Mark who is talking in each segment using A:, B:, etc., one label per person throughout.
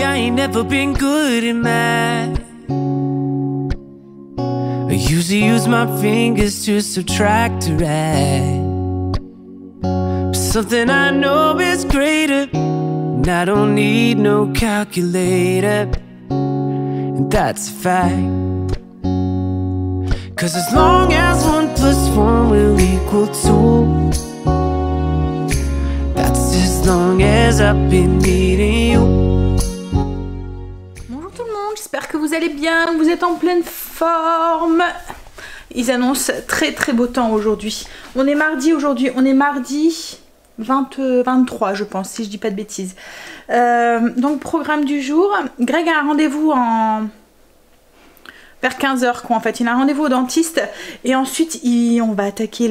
A: I ain't never been good at math. I usually use my fingers to subtract or add. But something I know is greater, and I don't need no calculator, and that's a fact. 'Cause as long as 1 + 1 will equal 2, that's as long as I've been needing you.
B: Bonjour tout le monde, j'espère que vous allez bien, que vous êtes en pleine forme. Ils annoncent très très beau temps aujourd'hui. On est mardi aujourd'hui, on est mardi 23 je pense, si je dis pas de bêtises. Donc programme du jour, Greg a un rendez-vous vers 15 h quoi en fait. Il a un rendez-vous au dentiste et ensuite on va attaquer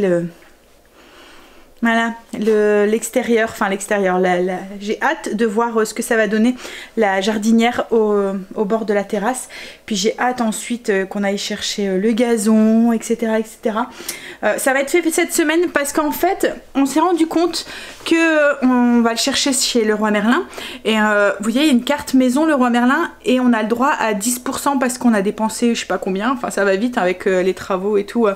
B: l'extérieur, enfin l'extérieur, j'ai hâte de voir ce que ça va donner, la jardinière au bord de la terrasse. Puis j'ai hâte ensuite qu'on aille chercher le gazon, etc. etc. Ça va être fait cette semaine parce qu'en fait on s'est rendu compte que on va le chercher chez Leroy Merlin. Et vous voyez, il y a une carte maison Leroy Merlin et on a le droit à 10% parce qu'on a dépensé je sais pas combien, enfin ça va vite avec les travaux et tout.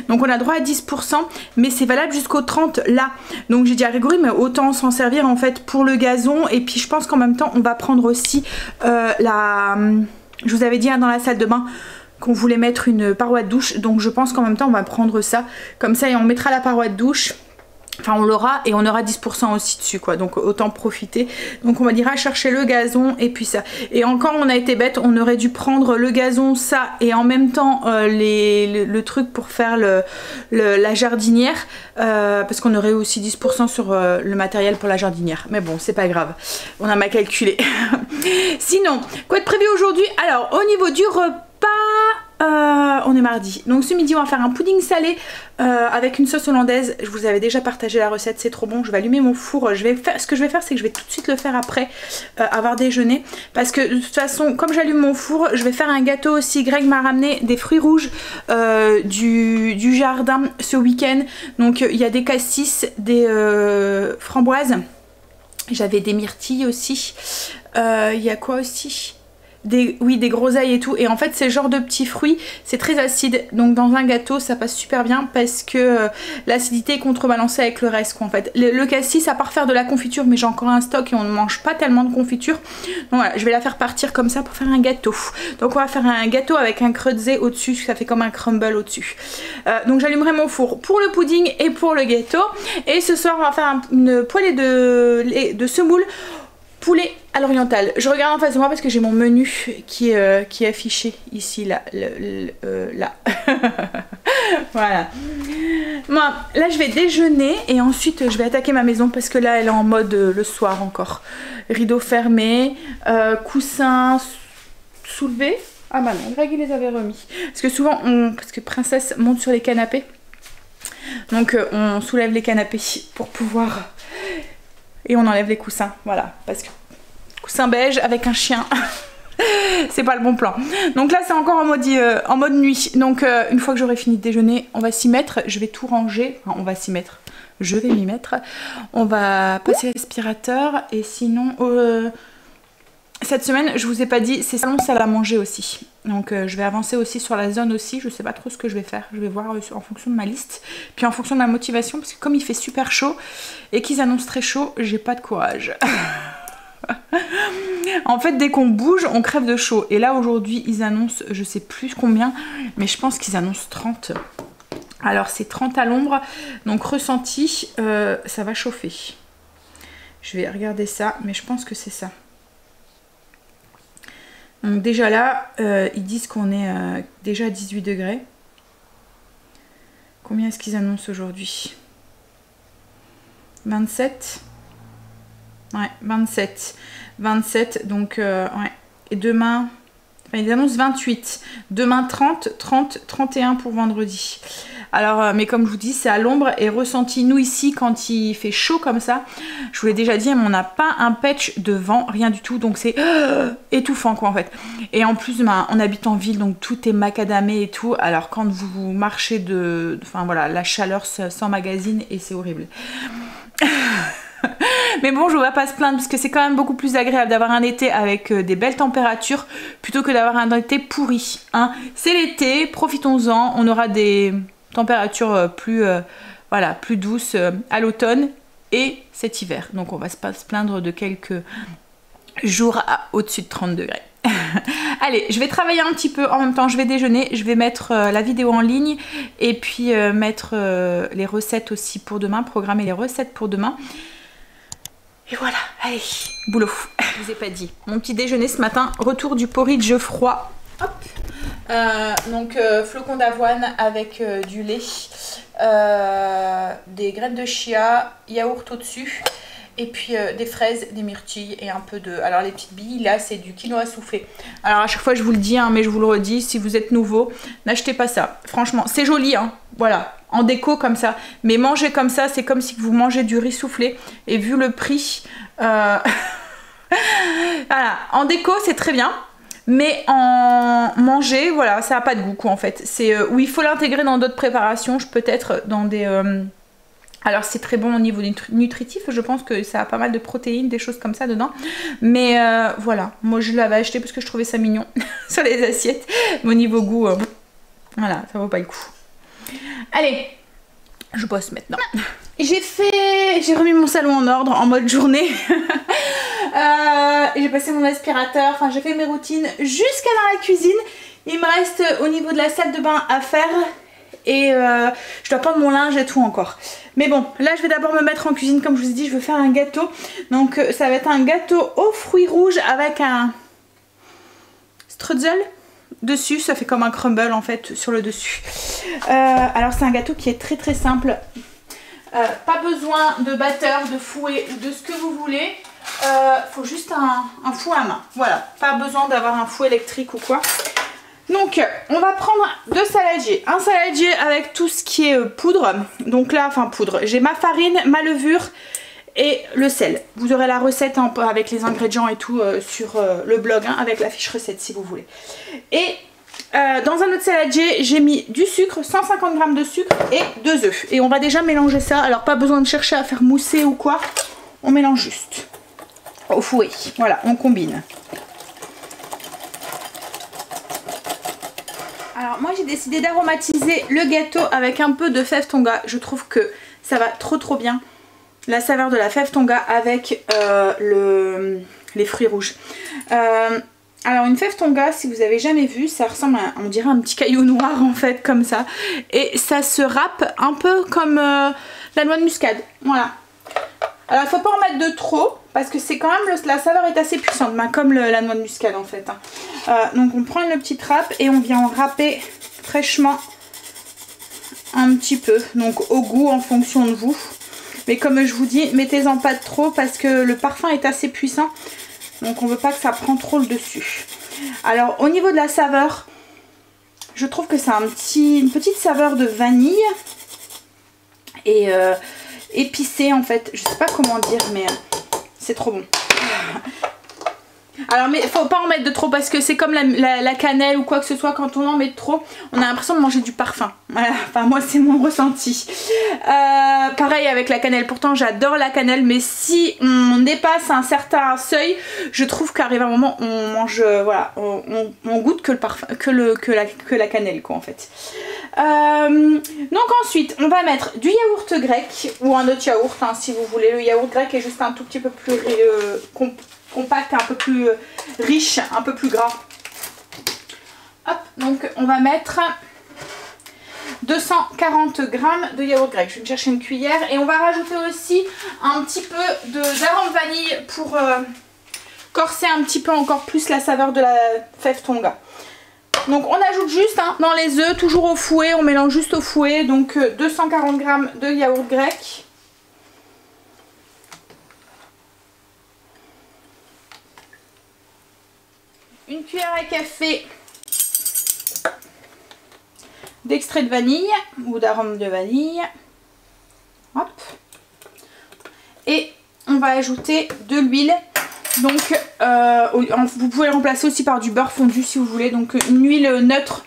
B: Donc on a le droit à 10%, mais c'est valable jusqu'au 30 là. Donc j'ai dit à Grégory, mais autant s'en servir en fait pour le gazon. Et puis je pense qu'en même temps on va prendre aussi je vous avais dit dans la salle de bain qu'on voulait mettre une paroi de douche. Donc je pense qu'en même temps on va prendre ça. Comme ça et on mettra la paroi de douche. Enfin on l'aura et on aura 10% aussi dessus quoi, donc autant profiter. Donc on va dire à chercher le gazon et puis ça. Et encore on a été bête, on aurait dû prendre le gazon, ça et en même temps le truc pour faire la jardinière. Parce qu'on aurait aussi 10% sur le matériel pour la jardinière. Mais bon c'est pas grave, on a mal calculé. Sinon, quoi de prévu aujourd'hui? Alors au niveau du repas, on est mardi, donc ce midi on va faire un pudding salé avec une sauce hollandaise. Je vous avais déjà partagé la recette, c'est trop bon. Je vais allumer mon four, ce que je vais faire c'est que je vais tout de suite le faire après avoir déjeuné, parce que de toute façon comme j'allume mon four je vais faire un gâteau aussi. Greg m'a ramené des fruits rouges du jardin ce week-end, donc il y a des cassis, des framboises, j'avais des myrtilles aussi, il y a quoi aussi? Des groseilles et tout. Et en fait c'est le genre de petits fruits, c'est très acide, donc dans un gâteau ça passe super bien parce que l'acidité est contrebalancée avec le reste quoi en fait. Le cassis à part faire de la confiture, mais j'ai encore un stock et on ne mange pas tellement de confiture, donc voilà je vais la faire partir comme ça pour faire un gâteau. Donc on va faire un gâteau avec un kreuzé au dessus, ça fait comme un crumble au dessus. Donc j'allumerai mon four pour le pudding et pour le gâteau. Et ce soir on va faire une poêlée de semoule poulet à l'oriental. Je regarde en face de moi parce que j'ai mon menu qui est affiché ici, là. Voilà. Moi, là je vais déjeuner et ensuite je vais attaquer ma maison parce que là elle est en mode le soir encore. Rideau fermé, coussins soulevés. Ah bah non, Greg il les avait remis. Parce que souvent, parce que Princesse monte sur les canapés. Donc on soulève les canapés pour pouvoir... Et on enlève les coussins, voilà, parce que coussin beige avec un chien, c'est pas le bon plan. Donc là c'est encore en mode nuit, donc une fois que j'aurai fini de déjeuner, on va s'y mettre, je vais tout ranger, enfin, on va s'y mettre, je vais m'y mettre, on va passer l'aspirateur et sinon... cette semaine, je vous ai pas dit, c'est salon salle à manger aussi. Donc je vais avancer aussi sur la zone aussi, je sais pas trop ce que je vais faire. Je vais voir en fonction de ma liste, puis en fonction de ma motivation, parce que comme il fait super chaud et qu'ils annoncent très chaud, j'ai pas de courage. En fait dès qu'on bouge, on crève de chaud. Et là aujourd'hui ils annoncent, je sais plus combien, mais je pense qu'ils annoncent 30. Alors c'est 30 à l'ombre, donc ressenti, ça va chauffer. Je vais regarder ça, mais je pense que c'est ça. Donc déjà là, ils disent qu'on est déjà à 18 degrés. Combien est-ce qu'ils annoncent aujourd'hui? 27? Ouais, 27. 27, donc ouais. Et demain, enfin ils annoncent 28. Demain 30, 30, 31 pour vendredi. Alors, mais comme je vous dis, c'est à l'ombre et ressenti. Nous ici, quand il fait chaud comme ça, je vous l'ai déjà dit, on n'a pas un patch de vent, rien du tout. Donc c'est étouffant quoi en fait. Et en plus, on habite en ville, donc tout est macadamé et tout. Alors quand vous marchez enfin voilà, la chaleur s'emmagasine et c'est horrible. Mais bon, je ne vais pas se plaindre parce que c'est quand même beaucoup plus agréable d'avoir un été avec des belles températures plutôt que d'avoir un été pourri. Hein. C'est l'été, profitons-en, on aura des températures voilà, plus douces à l'automne et cet hiver. Donc on va pas se plaindre de quelques jours au-dessus de 30 degrés. Allez, je vais travailler un petit peu en même temps, je vais déjeuner, je vais mettre la vidéo en ligne et puis mettre les recettes aussi pour demain, programmer les recettes pour demain. Et voilà, allez, boulot. Je vous ai pas dit. Mon petit déjeuner ce matin, retour du porridge froid. Hop. Donc flocons d'avoine avec du lait, des graines de chia, yaourt au-dessus. Et puis des fraises, des myrtilles et un peu de... Alors les petites billes là c'est du quinoa soufflé. Alors à chaque fois je vous le dis hein, mais je vous le redis, si vous êtes nouveau, n'achetez pas ça. Franchement c'est joli hein, voilà, en déco comme ça. Mais manger comme ça c'est comme si vous mangez du riz soufflé. Et vu le prix, voilà, en déco c'est très bien. Mais en manger, voilà, ça n'a pas de goût quoi en fait. C'est où il faut l'intégrer dans d'autres préparations, peut-être dans des... Alors c'est très bon au niveau nutritif, je pense que ça a pas mal de protéines, des choses comme ça dedans. Mais voilà, moi je l'avais acheté parce que je trouvais ça mignon sur les assiettes. Mais au niveau goût, voilà, ça vaut pas le coup. Allez, je bosse maintenant. J'ai remis mon salon en ordre en mode journée. J'ai passé mon aspirateur, enfin j'ai fait mes routines jusqu'à dans la cuisine. Il me reste au niveau de la salle de bain à faire. Et je dois prendre mon linge et tout encore. Mais bon, là je vais d'abord me mettre en cuisine. Comme je vous ai dit, je veux faire un gâteau. Donc ça va être un gâteau aux fruits rouges avec un strudel dessus. Ça fait comme un crumble en fait sur le dessus. Alors c'est un gâteau qui est très très simple. Pas besoin de batteur, de fouet ou de ce que vous voulez. Faut juste un fouet à main. Voilà, pas besoin d'avoir un fouet électrique ou quoi. Donc on va prendre deux saladiers, un saladier avec tout ce qui est poudre, donc là, enfin poudre, j'ai ma farine, ma levure et le sel. Vous aurez la recette avec les ingrédients et tout sur le blog, hein, avec la fiche recette si vous voulez. Et dans un autre saladier, j'ai mis du sucre, 150 g de sucre et 2 œufs. Et on va déjà mélanger ça, alors pas besoin de chercher à faire mousser ou quoi, on mélange juste au fouet, voilà, on combine. Alors moi j'ai décidé d'aromatiser le gâteau avec un peu de fève tonga. Je trouve que ça va trop bien. La saveur de la fève tonga avec les fruits rouges. Alors une fève tonga, si vous avez jamais vu, ça ressemble à, on dirait un petit caillou noir en fait, comme ça. Et ça se râpe un peu comme la noix de muscade. Voilà. Alors il ne faut pas en mettre de trop parce que c'est quand même la saveur est assez puissante, comme la noix de muscade en fait. Donc on prend une petite râpe et on vient en râper fraîchement un petit peu. Donc au goût en fonction de vous. Mais comme je vous dis, mettez-en pas de trop parce que le parfum est assez puissant. Donc on veut pas que ça prenne trop le dessus. Alors au niveau de la saveur, je trouve que c'est une petite saveur de vanille. Et épicé en fait, je sais pas comment dire mais c'est trop bon. Alors mais faut pas en mettre de trop parce que c'est comme la cannelle ou quoi que ce soit, quand on en met trop on a l'impression de manger du parfum. Voilà, enfin moi c'est mon ressenti. Pareil avec la cannelle, pourtant j'adore la cannelle mais si on dépasse un certain seuil, je trouve qu'arrive un moment on mange, voilà, on goûte que le parfum, que la cannelle quoi en fait. Donc ensuite on va mettre du yaourt grec ou un autre yaourt hein, si vous voulez. Le yaourt grec est juste un tout petit peu plus compact, un peu plus riche, un peu plus gras. Hop, donc on va mettre 240 g de yaourt grec. Je vais me chercher une cuillère et on va rajouter aussi un petit peu d'arôme vanille pour corser un petit peu encore plus la saveur de la fève tonga. Donc on ajoute juste hein, dans les œufs, toujours au fouet, on mélange juste au fouet. Donc 240 g de yaourt grec. Une cuillère à café d'extrait de vanille ou d'arôme de vanille. Hop. Et on va ajouter de l'huile. Donc vous pouvez le remplacer aussi par du beurre fondu si vous voulez. Donc une huile neutre.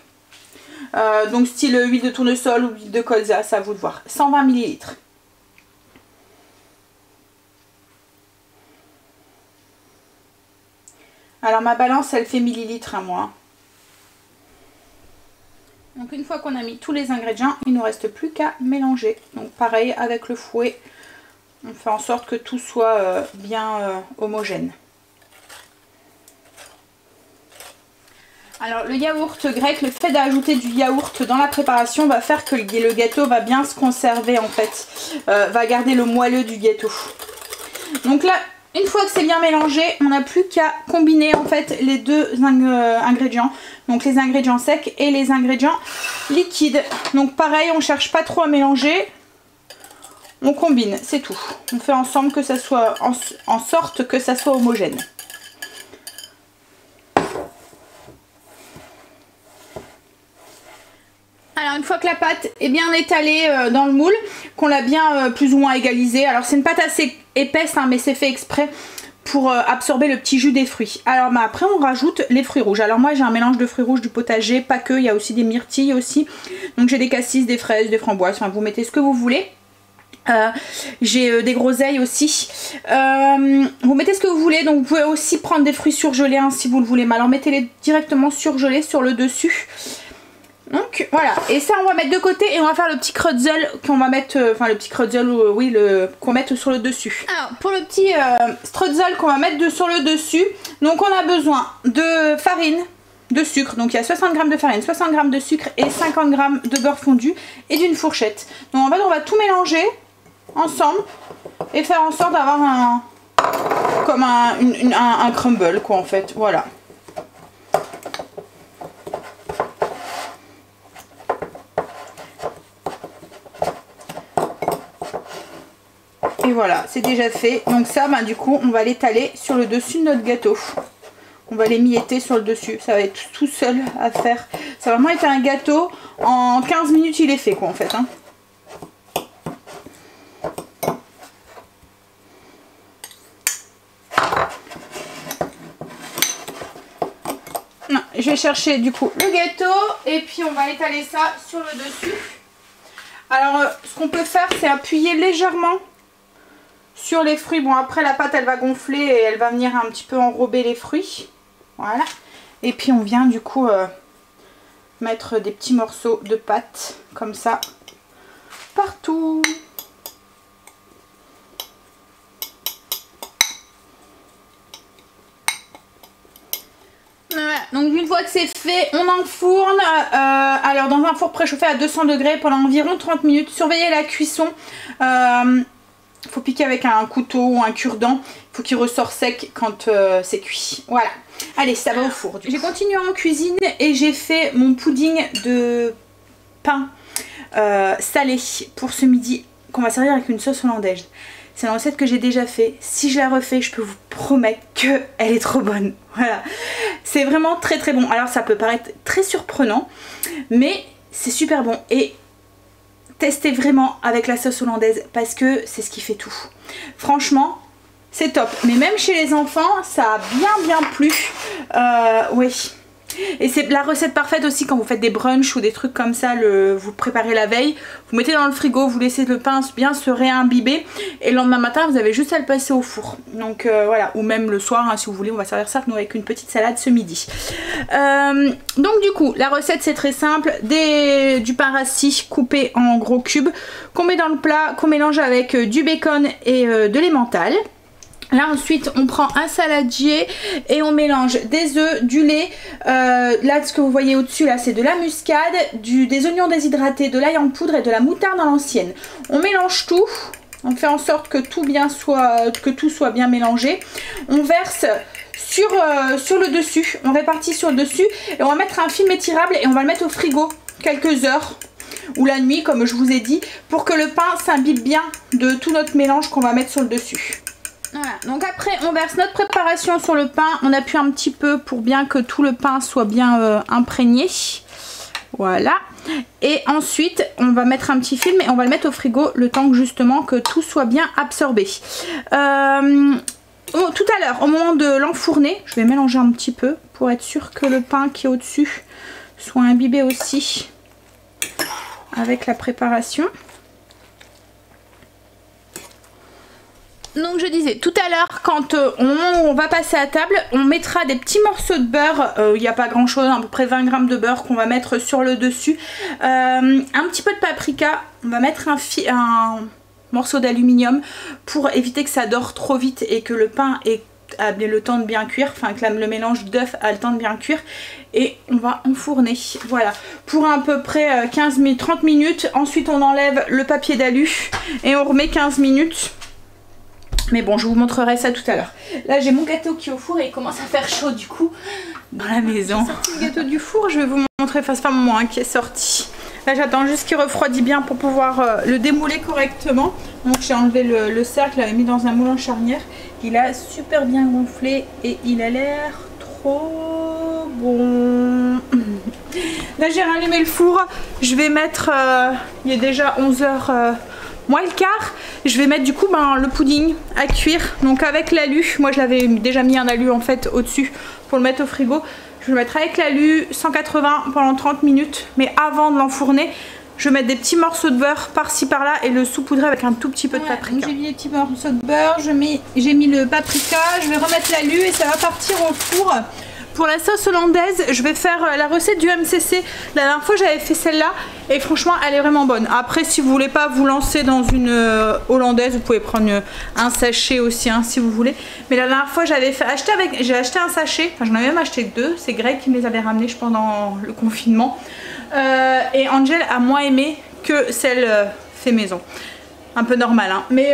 B: Donc style huile de tournesol ou huile de colza, ça à vous de voir. 120 ml. Alors ma balance elle fait millilitres à moi. Donc une fois qu'on a mis tous les ingrédients, il ne nous reste plus qu'à mélanger. Donc pareil avec le fouet, on fait en sorte que tout soit bien homogène. Alors le yaourt grec, le fait d'ajouter du yaourt dans la préparation va faire que le gâteau va bien se conserver en fait, va garder le moelleux du gâteau. Donc là, une fois que c'est bien mélangé, on n'a plus qu'à combiner en fait les deux ingrédients, donc les ingrédients secs et les ingrédients liquides. Donc pareil, on ne cherche pas trop à mélanger, on combine, c'est tout. On fait ensemble que ça soit en sorte que ça soit homogène. Alors une fois que la pâte est bien étalée dans le moule, qu'on l'a bien plus ou moins égalisée, alors c'est une pâte assez épaisse hein, mais c'est fait exprès pour absorber le petit jus des fruits. Alors après on rajoute les fruits rouges. Alors moi j'ai un mélange de fruits rouges du potager, pas que, il y a aussi des myrtilles aussi. Donc j'ai des cassis, des fraises, des framboises, enfin vous mettez ce que vous voulez. J'ai des groseilles aussi. Vous mettez ce que vous voulez, donc vous pouvez aussi prendre des fruits surgelés hein, si vous le voulez. Mais alors mettez-les directement surgelés sur le dessus. Donc voilà, et ça on va mettre de côté et on va faire le petit krötzl qu'on va mettre, enfin le petit krötzl, oui, qu'on va mettre sur le dessus. Alors pour le petit strötzl qu'on va mettre sur le dessus, donc on a besoin de farine, de sucre, donc il y a 60 g de farine, 60 g de sucre et 50 g de beurre fondu et d'une fourchette. Donc en fait on va tout mélanger ensemble et faire en sorte d'avoir comme un crumble quoi en fait, voilà. Et voilà, c'est déjà fait. Donc ça, du coup, on va l'étaler sur le dessus de notre gâteau. On va l'émietter sur le dessus. Ça va être tout seul à faire. Ça va vraiment être un gâteau. En 15 minutes, il est fait, quoi, en fait. Hein. Non, je vais chercher, du coup, le gâteau. Et puis, on va étaler ça sur le dessus. Alors, ce qu'on peut faire, c'est appuyer légèrement sur les fruits. Bon après la pâte elle va gonfler et elle va venir un petit peu enrober les fruits. Voilà. Et puis on vient du coup mettre des petits morceaux de pâte comme ça partout. Voilà. Donc une fois que c'est fait, on enfourne. Alors dans un four préchauffé à 200 degrés pendant environ 30 minutes. Surveillez la cuisson. Il faut piquer avec un couteau ou un cure-dent. Il faut qu'il ressort sec quand c'est cuit. Voilà. Allez, ça va au four. J'ai continué en cuisine et j'ai fait mon pudding de pain salé pour ce midi qu'on va servir avec une sauce hollandaise. C'est une recette que j'ai déjà fait. Si je la refais, je peux vous promettre qu'elle est trop bonne. Voilà. C'est vraiment très très bon. Alors ça peut paraître très surprenant, mais c'est super bon. Et testez vraiment avec la sauce hollandaise parce que c'est ce qui fait tout. Franchement, c'est top. Mais même chez les enfants, ça a bien plu. Oui. Et c'est la recette parfaite aussi quand vous faites des brunchs ou des trucs comme ça, vous préparez la veille, vous mettez dans le frigo, vous laissez le pain bien se réimbiber et le lendemain matin vous avez juste à le passer au four. Donc voilà, ou même le soir hein, si vous voulez, on va servir ça nous avec une petite salade ce midi. Donc du coup, la recette c'est très simple, du pain rassis coupé en gros cubes qu'on met dans le plat, qu'on mélange avec du bacon et de l'emmental. Là ensuite on prend un saladier et on mélange des œufs, du lait, là ce que vous voyez au dessus là c'est de la muscade, des oignons déshydratés, de l'ail en poudre et de la moutarde à l'ancienne. On mélange tout, on fait en sorte que tout soit bien mélangé. On verse sur le dessus, on répartit sur le dessus et on va mettre un film étirable et on va le mettre au frigo quelques heures ou la nuit comme je vous ai dit pour que le pain s'imbibe bien de tout notre mélange qu'on va mettre sur le dessus. Voilà, donc après on verse notre préparation sur le pain, on appuie un petit peu pour bien que tout le pain soit bien imprégné. Voilà, et ensuite on va mettre un petit film et on va le mettre au frigo le temps que justement que tout soit bien absorbé. Tout à l'heure, au moment de l'enfourner, je vais mélanger un petit peu pour être sûr que le pain qui est au dessus soit imbibé aussi avec la préparation. Donc je disais tout à l'heure, quand on va passer à table, on mettra des petits morceaux de beurre, il n'y a pas grand chose, à peu près 20 grammes de beurre qu'on va mettre sur le dessus, un petit peu de paprika, on va mettre un morceau d'aluminium pour éviter que ça dore trop vite et que le pain a le temps de bien cuire, enfin que le mélange d'œufs a le temps de bien cuire, et on va enfourner, voilà, pour à peu près 30 minutes, ensuite on enlève le papier d'alu et on remet 15 minutes. Mais bon, je vous montrerai ça tout à l'heure. Là, j'ai mon gâteau qui est au four et il commence à faire chaud du coup dans la maison. J'ai sorti le gâteau du four, je vais vous montrer, enfin c'est pas moi qui est sorti. Là, j'attends juste qu'il refroidit bien pour pouvoir le démouler correctement. Donc j'ai enlevé le cercle, je l'avais mis dans un moule en charnière. Il a super bien gonflé et il a l'air trop bon. Là, j'ai rallumé le four. Je vais mettre, il est déjà 11h moins le quart. Je vais mettre du coup le pudding à cuire. Donc avec l'alu, moi je l'avais déjà mis un alu en fait au-dessus pour le mettre au frigo. Je vais le mettre avec l'alu 180 pendant 30 minutes. Mais avant de l'enfourner, je vais mettre des petits morceaux de beurre par-ci par-là et le saupoudrer avec un tout petit peu de paprika. J'ai mis des petits morceaux de beurre, j'ai mis le paprika, je vais remettre l'alu et ça va partir au four. Pour la sauce hollandaise, je vais faire la recette du MCC. La dernière fois, j'avais fait celle-là et franchement, elle est vraiment bonne. Après, si vous voulez pas vous lancer dans une hollandaise, vous pouvez prendre un sachet aussi, hein, si vous voulez. Mais la dernière fois, j'ai acheté un sachet. Enfin, j'en avais même acheté 2. C'est Greg qui me les avait ramenés pendant le confinement. Et Angel a moins aimé que celle fait maison. Un peu normal, hein. Mais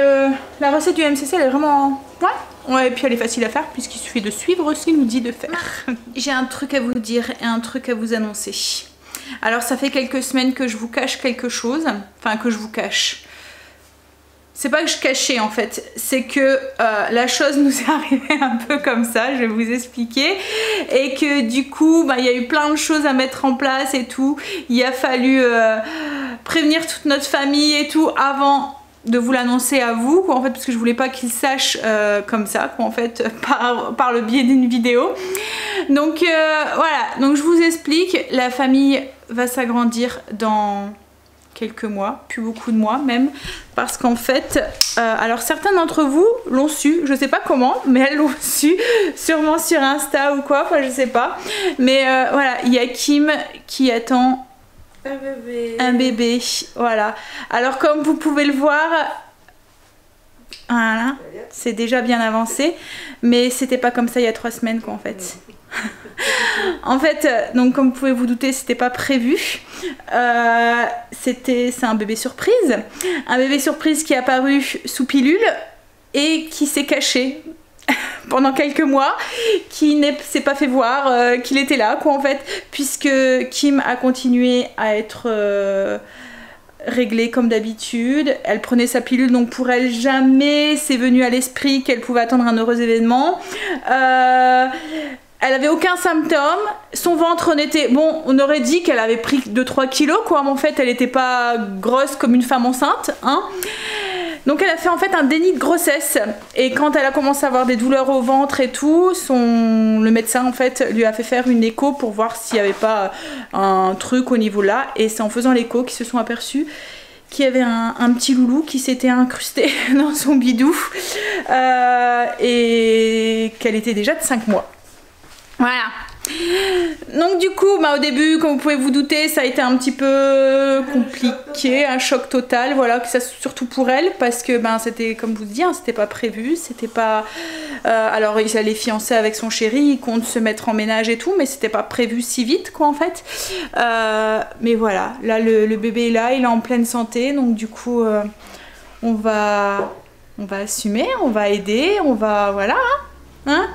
B: la recette du MCC, elle est vraiment... Ouais, et puis elle est facile à faire puisqu'il suffit de suivre ce qu'il nous dit de faire. J'ai un truc à vous dire et un truc à vous annoncer. Alors ça fait quelques semaines que je vous cache quelque chose. Enfin que je vous cache. C'est pas que je cachais en fait. C'est que la chose nous est arrivée un peu comme ça. Je vais vous expliquer. Et que du coup il y a eu plein de choses à mettre en place et tout. Il a fallu prévenir toute notre famille et tout avant de vous l'annoncer à vous, quoi, en fait, parce que je voulais pas qu'ils sachent comme ça, quoi, en fait, par le biais d'une vidéo. Donc voilà, donc je vous explique, la famille va s'agrandir dans quelques mois, plus beaucoup de mois même, parce qu'en fait, alors certains d'entre vous l'ont su, je sais pas comment, mais elles l'ont su, sûrement sur Insta ou quoi, enfin je sais pas, mais voilà, il y a Kim qui attend un bébé, voilà. Alors comme vous pouvez le voir, voilà, c'est déjà bien avancé, mais c'était pas comme ça il y a 3 semaines quoi en fait. En fait, donc comme vous pouvez vous douter, c'était pas prévu. C'est un bébé surprise. Un bébé surprise qui est apparu sous pilule et qui s'est caché pendant quelques mois, qui ne s'est pas fait voir qu'il était là quoi en fait, puisque Kim a continué à être réglée comme d'habitude. Elle prenait sa pilule, donc pour elle jamais c'est venu à l'esprit qu'elle pouvait attendre un heureux événement. Elle avait aucun symptôme, son ventre en était... Bon, on aurait dit qu'elle avait pris 2-3 kilos quoi, mais en fait elle n'était pas grosse comme une femme enceinte, hein. Donc elle a fait en fait un déni de grossesse, et quand elle a commencé à avoir des douleurs au ventre et tout, le médecin en fait lui a fait faire une écho pour voir s'il n'y avait pas un truc au niveau là, et c'est en faisant l'écho qu'ils se sont aperçus qu'il y avait un petit loulou qui s'était incrusté dans son bidou et qu'elle était déjà de 5 mois. Voilà. Donc du coup au début, comme vous pouvez vous douter, ça a été un petit peu compliqué, un choc total, voilà, que ça, surtout pour elle, parce que c'était, comme vous dis, hein, c'était pas prévu, c'était pas alors il allait fiancer avec son chéri, il compte se mettre en ménage et tout, mais c'était pas prévu si vite quoi en fait. Mais voilà, là le bébé est là, il est en pleine santé, donc du coup on va assumer, on va aider, on va, voilà, hein.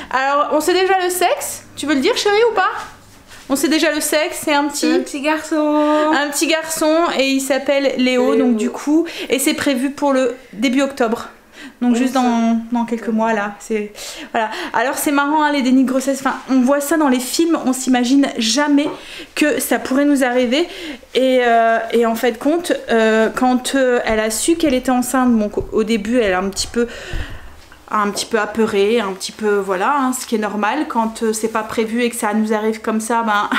B: Alors, on sait déjà le sexe. Tu veux le dire, chérie, ou pas? On sait déjà le sexe. C'est un petit garçon. Un petit garçon, et il s'appelle Léo. Donc du coup, et c'est prévu pour le début octobre. Donc juste dans quelques mois là. Voilà. Alors c'est marrant hein, les dénis de grossesse. Enfin, on voit ça dans les films. On s'imagine jamais que ça pourrait nous arriver. Et en fait compte, quand elle a su qu'elle était enceinte, bon, au début elle a un petit peu un petit peu apeuré, un petit peu voilà, hein, ce qui est normal quand c'est pas prévu et que ça nous arrive comme ça, ben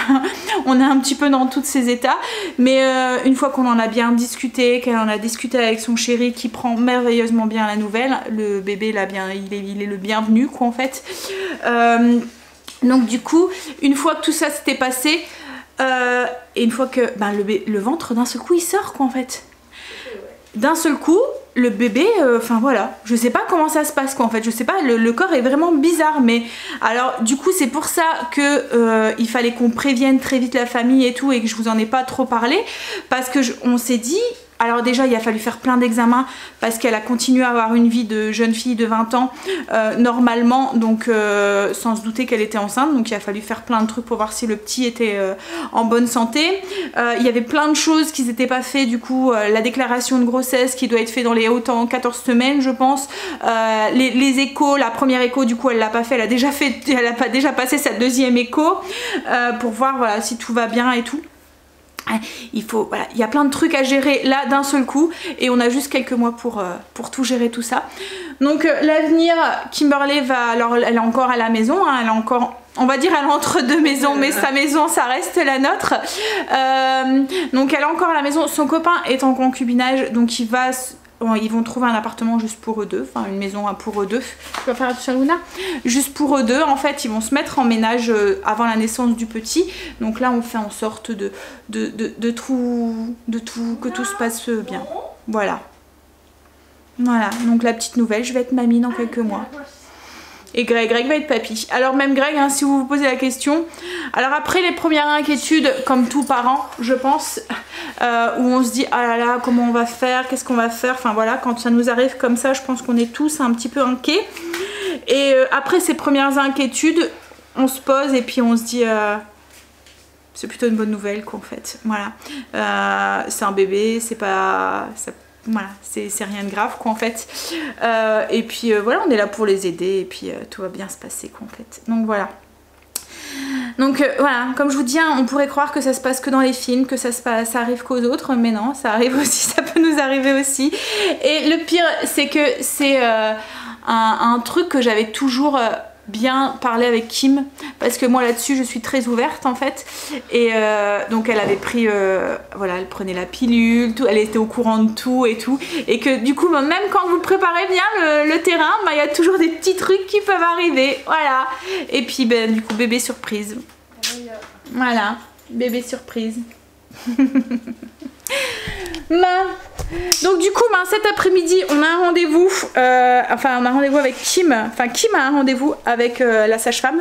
B: on est un petit peu dans tous ces états. Mais une fois qu'on en a bien discuté, qu'elle en a discuté avec son chéri qui prend merveilleusement bien la nouvelle, le bébé là bien, il est le bienvenu quoi en fait. Donc du coup, une fois que tout ça s'était passé, et une fois que ben, le ventre d'un seul coup il sort quoi en fait. D'un seul coup, le bébé, enfin voilà, je sais pas comment ça se passe quoi en fait, je sais pas, le corps est vraiment bizarre, mais alors du coup c'est pour ça que il fallait qu'on prévienne très vite la famille et tout et que je vous en ai pas trop parlé, parce que on s'est dit, alors déjà il a fallu faire plein d'examens parce qu'elle a continué à avoir une vie de jeune fille de 20 ans normalement, donc sans se douter qu'elle était enceinte, donc il a fallu faire plein de trucs pour voir si le petit était en bonne santé. Il y avait plein de choses qui n'étaient pas faites, du coup la déclaration de grossesse qui doit être faite dans les autant 14 semaines je pense, les échos, la première écho du coup elle l'a pas fait, elle a pas déjà passé sa deuxième écho pour voir voilà si tout va bien et tout. Voilà, il y a plein de trucs à gérer là d'un seul coup et on a juste quelques mois pour tout gérer tout ça. Donc l'avenir, Kimberley va, alors elle est encore à la maison, hein, elle est encore, on va dire elle est entre deux maisons, mais sa maison ça reste la nôtre. Donc elle est encore à la maison, son copain est en concubinage, donc ils vont trouver un appartement juste pour eux deux, enfin une maison pour eux deux. Tu vas faire attention Luna. Juste pour eux deux, en fait, ils vont se mettre en ménage avant la naissance du petit. Donc là, on fait en sorte de tout, que tout se passe bien. Voilà. Voilà, donc la petite nouvelle, je vais être mamie dans quelques mois. Et Greg va être papy. Alors même Greg, hein, si vous vous posez la question. Alors après les premières inquiétudes, comme tout parent, je pense, où on se dit, ah là là, comment on va faire, qu'est-ce qu'on va faire. Enfin voilà, quand ça nous arrive comme ça, je pense qu'on est tous un petit peu inquiets. Et après ces premières inquiétudes, on se pose et puis on se dit, c'est plutôt une bonne nouvelle quoi en fait. Voilà, c'est un bébé, c'est pas... Voilà, c'est rien de grave quoi en fait. Et puis voilà, on est là pour les aider et puis tout va bien se passer quoi en fait. Donc voilà. Donc voilà, comme je vous dis, hein, on pourrait croire que ça se passe que dans les films, que ça arrive qu'aux autres, mais non, ça arrive aussi, ça peut nous arriver aussi. Et le pire, c'est que c'est un truc que j'avais toujours... bien parler avec Kim, parce que moi là-dessus je suis très ouverte en fait, et donc elle avait pris voilà, elle prenait la pilule, tout, elle était au courant de tout et tout, et que du coup même quand vous préparez bien le terrain, bah, y a toujours des petits trucs qui peuvent arriver, voilà. Et puis ben, du coup bébé surprise, voilà, bébé surprise. Donc du coup cet après-midi on a un rendez-vous, enfin on a un rendez-vous avec Kim, enfin Kim a un rendez-vous avec la sage-femme.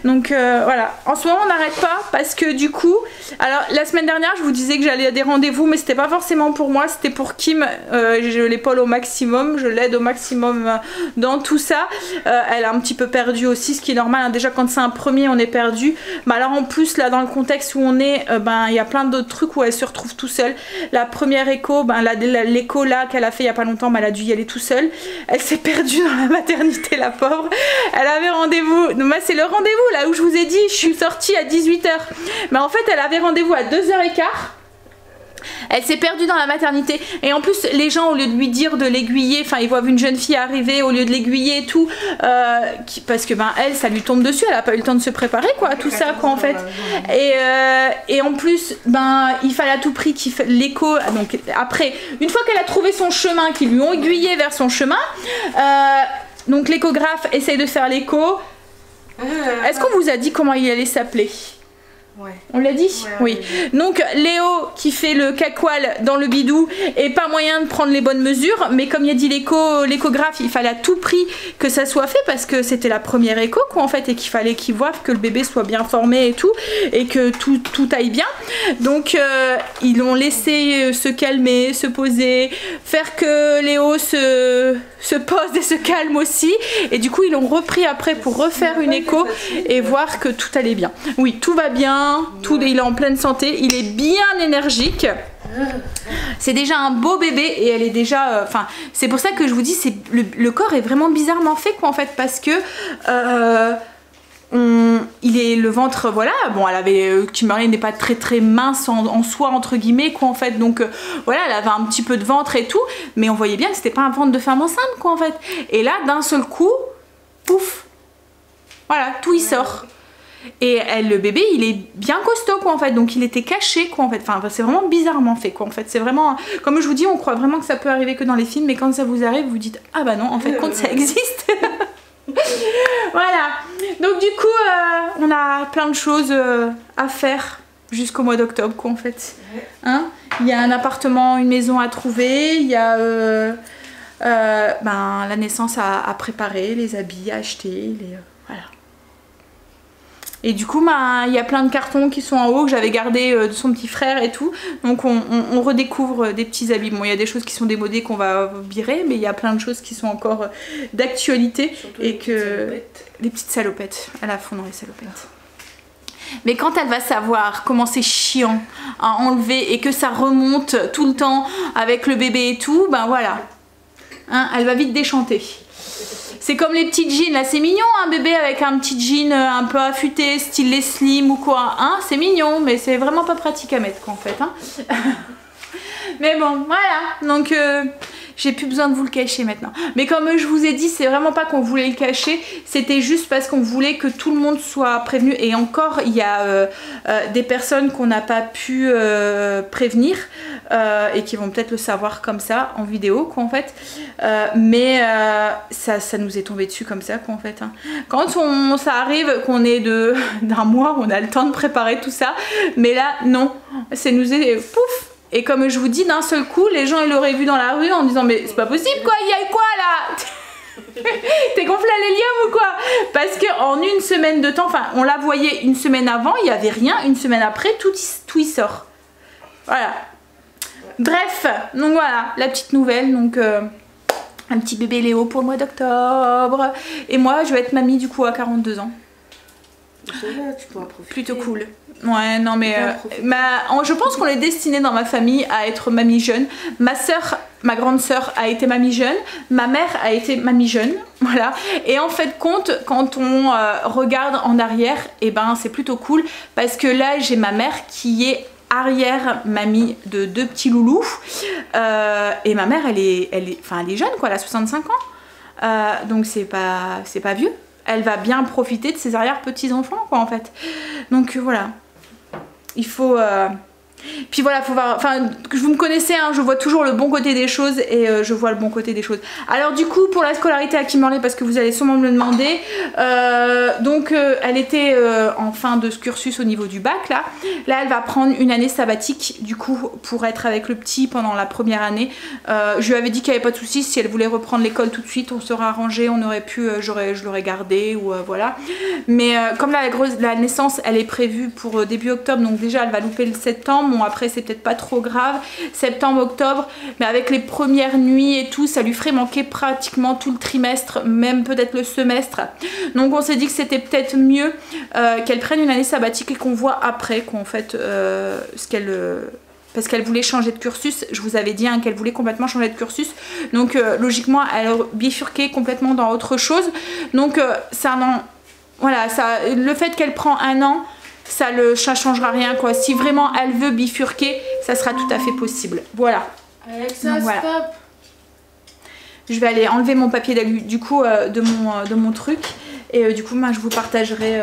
B: Donc voilà, en ce moment on n'arrête pas parce que du coup, alors la semaine dernière je vous disais que j'allais à des rendez-vous, mais c'était pas forcément pour moi, c'était pour Kim. Je l'épaule au maximum, je l'aide au maximum dans tout ça. Elle a un petit peu perdu aussi, ce qui est normal, hein. Déjà quand c'est un premier on est perdu, mais alors en plus là dans le contexte où on est, ben il y a plein d'autres trucs où elle se retrouve tout seule. La première écho, ben, l'écho là qu'elle a fait il y a pas longtemps, ben, elle a dû y aller tout seule. Elle s'est perdue dans la maternité, la pauvre. Elle avait rendez-vous, ben, c'est le rendez-vous là où je vous ai dit, je suis sortie à 18 h. Mais en fait elle avait rendez-vous à 2 h 15. Elle s'est perdue dans la maternité et en plus les gens au lieu de lui dire de l'aiguiller, enfin ils voient une jeune fille arriver, au lieu de l'aiguiller et tout, parce que ben elle ça lui tombe dessus, elle a pas eu le temps de se préparer quoi à tout ça quoi en fait, et en plus ben il fallait à tout prix qu'il fasse l'écho. Donc après une fois qu'elle a trouvé son chemin, qu'ils lui ont aiguillé vers son chemin, donc l'échographe essaye de faire l'écho. Est-ce qu'on vous a dit comment il allait s'appeler? Ouais. On l'a dit? Ouais, oui. Donc Léo qui fait le cacoual dans le bidou et pas moyen de prendre les bonnes mesures, mais comme il a dit l'échographe, il fallait à tout prix que ça soit fait parce que c'était la première écho quoi en fait, et qu'il fallait qu'ils voient que le bébé soit bien formé et tout, et que tout aille bien. Donc ils l'ont laissé se calmer, se poser, faire que Léo se pose et se calme aussi, et du coup ils l'ont repris après pour refaire une écho et voir que tout allait bien. Oui, tout va bien. Il est en pleine santé, il est bien énergique. C'est déjà un beau bébé et elle est déjà... Enfin, c'est pour ça que je vous dis, le corps est vraiment bizarrement fait quoi en fait, parce que... le ventre, voilà, bon, elle avait, Kimberly n'est pas très mince en soi, entre guillemets, quoi, en fait, donc voilà, elle avait un petit peu de ventre et tout, mais on voyait bien que c'était pas un ventre de femme enceinte, quoi, en fait. Et là, d'un seul coup, pouf, voilà, tout y sort. Et le bébé, il est bien costaud, quoi, en fait, donc il était caché, quoi, en fait. Enfin, c'est vraiment bizarrement fait, quoi, en fait. C'est vraiment, comme je vous dis, on croit vraiment que ça peut arriver que dans les films, mais quand ça vous arrive, vous dites, ah bah non, en fait, compte, ça existe. Voilà, donc du coup on a plein de choses à faire jusqu'au mois d'octobre, quoi, en fait. Hein, il y a un appartement, une maison à trouver, il y a la naissance à préparer, les habits à acheter, voilà. Et du coup, il y a plein de cartons qui sont en haut que j'avais gardé de son petit frère et tout. Donc on redécouvre des petits habits. Bon, il y a des choses qui sont démodées qu'on va virer, mais il y a plein de choses qui sont encore d'actualité. Et que les petites salopettes, à la fond dans les salopettes. Mais quand elle va savoir comment c'est chiant à enlever et que ça remonte tout le temps avec le bébé et tout, ben voilà. Hein, elle va vite déchanter. C'est comme les petites jeans, là c'est mignon un bébé avec un petit jean un peu affûté, style les slim ou quoi, hein, c'est mignon, mais c'est vraiment pas pratique à mettre, quoi, en fait, hein. Mais bon, voilà, donc j'ai plus besoin de vous le cacher maintenant. Mais comme je vous ai dit, c'est vraiment pas qu'on voulait le cacher, c'était juste parce qu'on voulait que tout le monde soit prévenu. Et encore, il y a des personnes qu'on n'a pas pu prévenir et qui vont peut-être le savoir comme ça en vidéo, quoi, en fait. Mais ça nous est tombé dessus comme ça, quoi, en fait, hein. Quand ça arrive qu'on est d'un mois, on a le temps de préparer tout ça, mais là non, c'est nous est pouf. Et comme je vous dis, d'un seul coup, les gens ils l'auraient vu dans la rue en disant mais c'est pas possible, quoi, il y a quoi là? T'es gonflé à l'hélium ou quoi? Parce qu'en une semaine de temps, enfin on la voyait une semaine avant, il n'y avait rien, une semaine après, tout y sort. Voilà. Bref, donc voilà, la petite nouvelle, donc un petit bébé Léo pour le mois d'octobre. Et moi je vais être mamie du coup à 42 ans.
C: Ça va, tu pourras profiter.
B: Plutôt cool. Ouais, non mais je pense qu'on est destiné dans ma famille à être mamie jeune. Ma soeur, ma grande soeur a été mamie jeune, ma mère a été mamie jeune, voilà. Et en fait compte, quand on regarde en arrière, et ben c'est plutôt cool parce que là j'ai ma mère qui est arrière mamie de 2 petits loulous et ma mère elle est jeune, quoi, elle a 65 ans, donc c'est pas vieux. Elle va bien profiter de ses arrière petits enfants, quoi, en fait. Donc voilà, il faut puis voilà, faut voir, enfin, vous me connaissez, hein, je vois toujours le bon côté des choses et je vois le bon côté des choses. Alors du coup, pour la scolarité à Kimberly, parce que vous allez sûrement me le demander, donc elle était en fin de ce cursus au niveau du bac, là elle va prendre une année sabbatique, du coup, pour être avec le petit pendant la première année. Je lui avais dit qu'il n'y avait pas de souci, si elle voulait reprendre l'école tout de suite, on serait arrangé, on aurait pu, je l'aurais gardé, ou voilà. Mais comme la naissance, elle est prévue pour début octobre, donc déjà elle va louper le septembre. Bon, après c'est peut-être pas trop grave, septembre, octobre, mais avec les premières nuits et tout, ça lui ferait manquer pratiquement tout le trimestre, même peut-être le semestre. Donc on s'est dit que c'était peut-être mieux qu'elle prenne une année sabbatique et qu'on voit après qu'en fait ce qu'elle... parce qu'elle voulait changer de cursus, je vous avais dit, hein, qu'elle voulait complètement changer de cursus, donc logiquement elle a bifurqué complètement dans autre chose, donc voilà, le fait qu'elle prend un an, ça changera rien, quoi. Si vraiment elle veut bifurquer, ça sera tout à fait possible. Voilà.
C: Alexa,
B: donc, voilà.
C: stop.
B: Je vais aller enlever mon papier du coup de mon truc et du coup moi je vous partagerai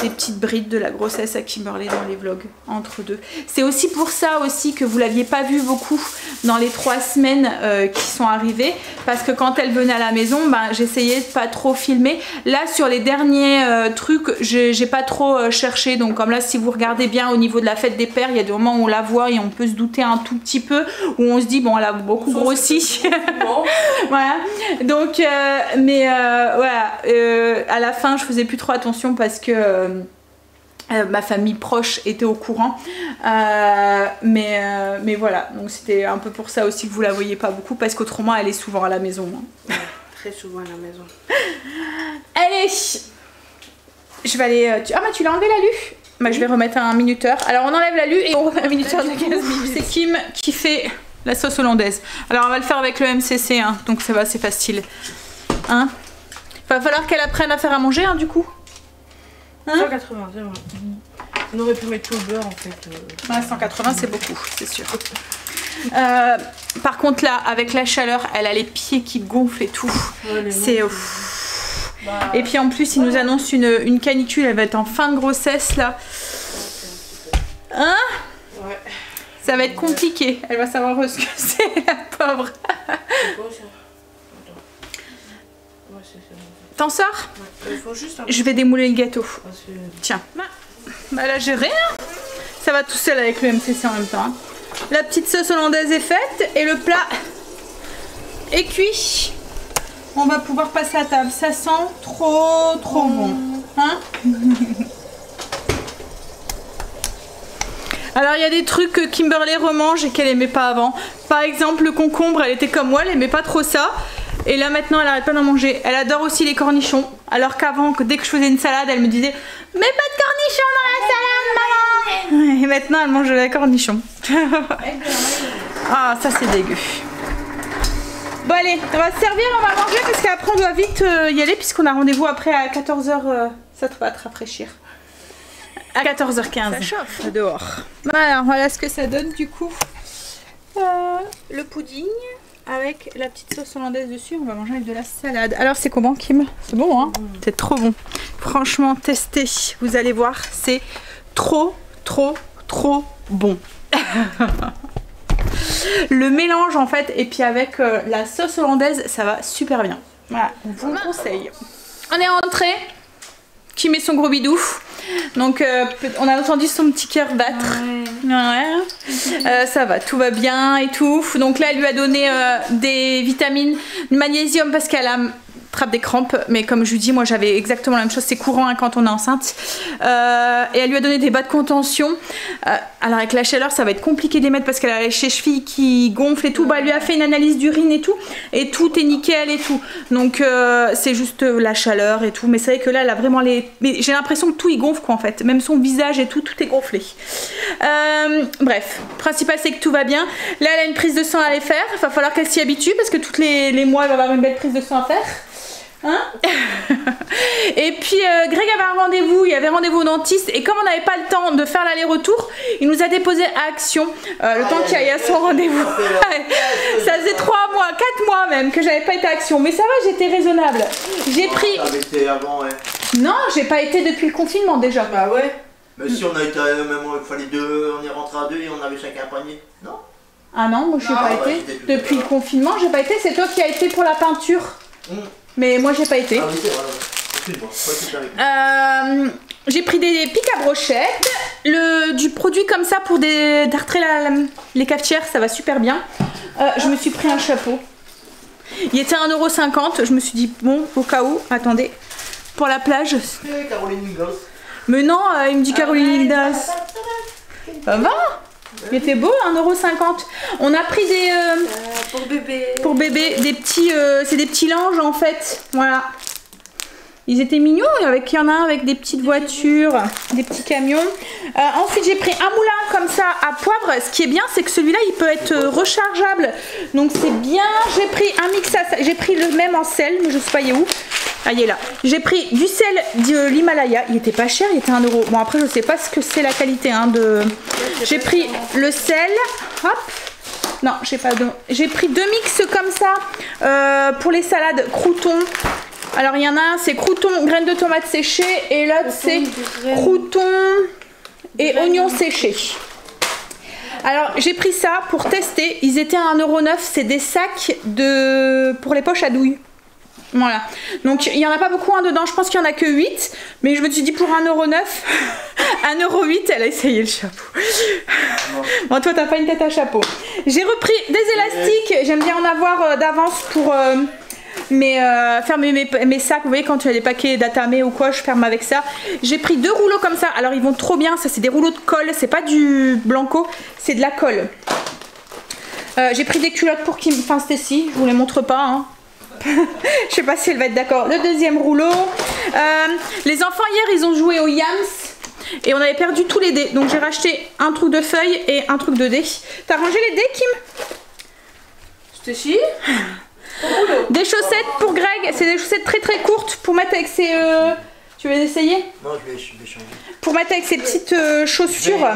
B: des petites brides de la grossesse à Kimberly dans les vlogs entre deux. C'est aussi pour ça aussi que vous l'aviez pas vu beaucoup dans les 3 semaines qui sont arrivées, parce que quand elle venait à la maison, ben, j'essayais de pas trop filmer. Là sur les derniers trucs, j'ai pas trop cherché, donc comme là si vous regardez bien au niveau de la fête des pères, il y a des moments où on la voit et on peut se douter un tout petit peu, où on se dit bon elle a beaucoup grossi. Voilà, donc voilà, à la fin je faisais plus trop attention parce que ma famille proche était au courant, mais voilà, donc c'était un peu pour ça aussi que vous la voyez pas beaucoup, parce qu'autrement elle est souvent à la maison, hein.
C: Ouais, très souvent à la maison.
B: Allez, je vais aller... Ah bah tu l'as enlevé la lue. Bah, je vais remettre un minuteur. Alors on enlève la lue et on remet un minuteur de 15 minutes. C'est Kim qui fait la sauce hollandaise. Alors on va le faire avec le MCC, hein, donc ça va, c'est facile, hein. Va falloir qu'elle apprenne à faire à manger, hein, du coup. Hein?
C: 180, c'est vrai. On aurait pu mettre tout le beurre en fait.
B: Ouais, 180 c'est beaucoup, c'est sûr. Par contre là, avec la chaleur, elle a les pieds qui gonflent et tout.
C: Ouais,
B: C'est... Et puis en plus, il nous annonce une canicule, elle va être en fin de grossesse là. Hein?
C: Ouais.
B: Ça va être compliqué. Elle va savoir ce que c'est, la pauvre.
C: C'est quoi ça? Attends. Ouais, c'est bon.
B: T'en sors?
C: Ouais. Il faut juste un
B: Je vais démouler le gâteau.
C: parce que...
B: Tiens. Bah là j'ai rien. Ça va tout seul avec le MCC en même temps. Hein. La petite sauce hollandaise est faite et le plat est cuit. On va pouvoir passer à table. Ça sent trop bon. Hein? Alors il y a des trucs que Kimberly remange et qu'elle aimait pas avant. Par exemple le concombre, elle était comme moi, elle aimait pas trop ça. Et là maintenant elle arrête pas d'en manger. Elle adore aussi les cornichons. Alors qu'avant, dès que je faisais une salade, elle me disait mais pas de cornichons dans la salade, maman. Et maintenant elle mange les cornichons. Ah ça c'est dégueu. Bon allez, on va se servir, on va manger parce qu'après on doit vite y aller puisqu'on a rendez-vous après à 14h. Ça va te rafraîchir. À 14h15. Ça chauffe dehors. Alors voilà ce que ça donne du coup. Le pudding avec la petite sauce hollandaise dessus. On va manger avec de la salade. Alors c'est comment Kim? C'est bon hein? C'est trop bon. Franchement testez. Vous allez voir, c'est trop bon. Le mélange en fait et puis avec la sauce hollandaise ça va super bien. Voilà, on vous le conseille. On est rentré. Qui met son gros bidou. Donc on a entendu son petit cœur battre. Ouais. Ça va, tout va bien et tout. Donc là elle lui a donné des vitamines, du magnésium parce qu'elle attrape des crampes. Mais comme je lui dis, moi j'avais exactement la même chose, c'est courant hein, quand on est enceinte. Et elle lui a donné des bas de contention. Alors avec la chaleur ça va être compliqué de les mettre parce qu'elle a les chevilles qui gonflent et tout. Bah, elle lui a fait une analyse d'urine et tout. Et tout est nickel et tout. Donc c'est juste la chaleur et tout. Mais c'est vrai que là elle a vraiment les... Mais j'ai l'impression que tout y gonfle quoi en fait. Même son visage et tout, tout est gonflé. Bref, le principal c'est que tout va bien. Là elle a une prise de sang à aller faire. Il va falloir qu'elle s'y habitue parce que tous les mois elle va avoir une belle prise de sang à faire. Hein? Et puis Greg avait un rendez-vous, il avait rendez-vous au dentiste et comme on n'avait pas le temps de faire l'aller-retour, il nous a déposé à Action le temps qu'il aille à son rendez-vous. Ça faisait 3 mois, 4 mois même que j'avais pas été à Action, mais ça va, j'étais raisonnable. J'ai pris...
D: T'avais été avant, ouais.
B: Non, j'ai pas été depuis le confinement déjà.
C: Bah ouais.
D: Mais si on a été, même il fallait deux, on est rentré à deux et on avait chacun un panier. Non?
B: Ah non, moi je n'ai pas été. Depuis le confinement, j'ai pas été, c'est toi qui as été pour la peinture. Mais moi j'ai pas été.
D: Ah oui, c'est vrai. Excuse-moi.
B: J'ai pris des pics à brochettes, du produit comme ça pour dartrer les cafetières, ça va super bien. Je me suis pris un chapeau. Il était à 1,50 €, je me suis dit bon au cas où, attendez, pour la plage.
D: Caroline Migos.
B: Mais non, il me dit Caroline Migos. Ça va? Il était beau, 1,50 €. On a pris des... pour bébé, des petits... c'est des petits linges en fait. Voilà. Ils étaient mignons. Il y en a un avec des petites voitures, des petits camions. Ensuite, j'ai pris un moulin comme ça à poivre. Ce qui est bien, c'est que celui-là, il peut être rechargeable. Donc c'est bien. J'ai pris un mix à... J'ai pris le même en sel, mais je sais pas il est où. Ah, il est là. J'ai pris du sel de l'Himalaya. Il était pas cher, il était 1 €. Bon, après, je sais pas ce que c'est la qualité hein, de... J'ai pris le sel. Hop. Non, j'ai pas de... J'ai pris 2 mix comme ça pour les salades croutons. Alors, il y en a un, c'est croutons, graines de tomates séchées. Et l'autre, c'est croutons et oignons séchés. Alors, j'ai pris ça pour tester. Ils étaient à 1,9 €. C'est des sacs pour les poches à douille. Voilà, donc il n'y en a pas beaucoup hein, dedans, je pense qu'il n'y en a que 8, mais je me suis dit pour 1,9 €, 1,08 €, elle a essayé le chapeau. Bon, toi t'as pas une tête à chapeau. J'ai repris des élastiques, j'aime bien en avoir d'avance pour faire mes sacs, vous voyez quand tu as des paquets d'Atame ou quoi, je ferme avec ça. J'ai pris 2 rouleaux comme ça, alors ils vont trop bien, ça c'est des rouleaux de colle, c'est pas du blanco, c'est de la colle. J'ai pris des culottes pour Kim, enfin Stacy, je vous les montre pas hein. Je sais pas si elle va être d'accord. Le deuxième rouleau. Les enfants hier ils ont joué au Yams et on avait perdu tous les dés. Donc j'ai racheté un truc de feuilles et un truc de dés. T'as rangé les dés Kim?
C: Stacy?
B: Des chaussettes pour Greg. C'est des chaussettes très très courtes pour mettre avec ses Tu veux essayer?
D: Non, je vais changer.
B: Pour mettre avec ces petites chaussures,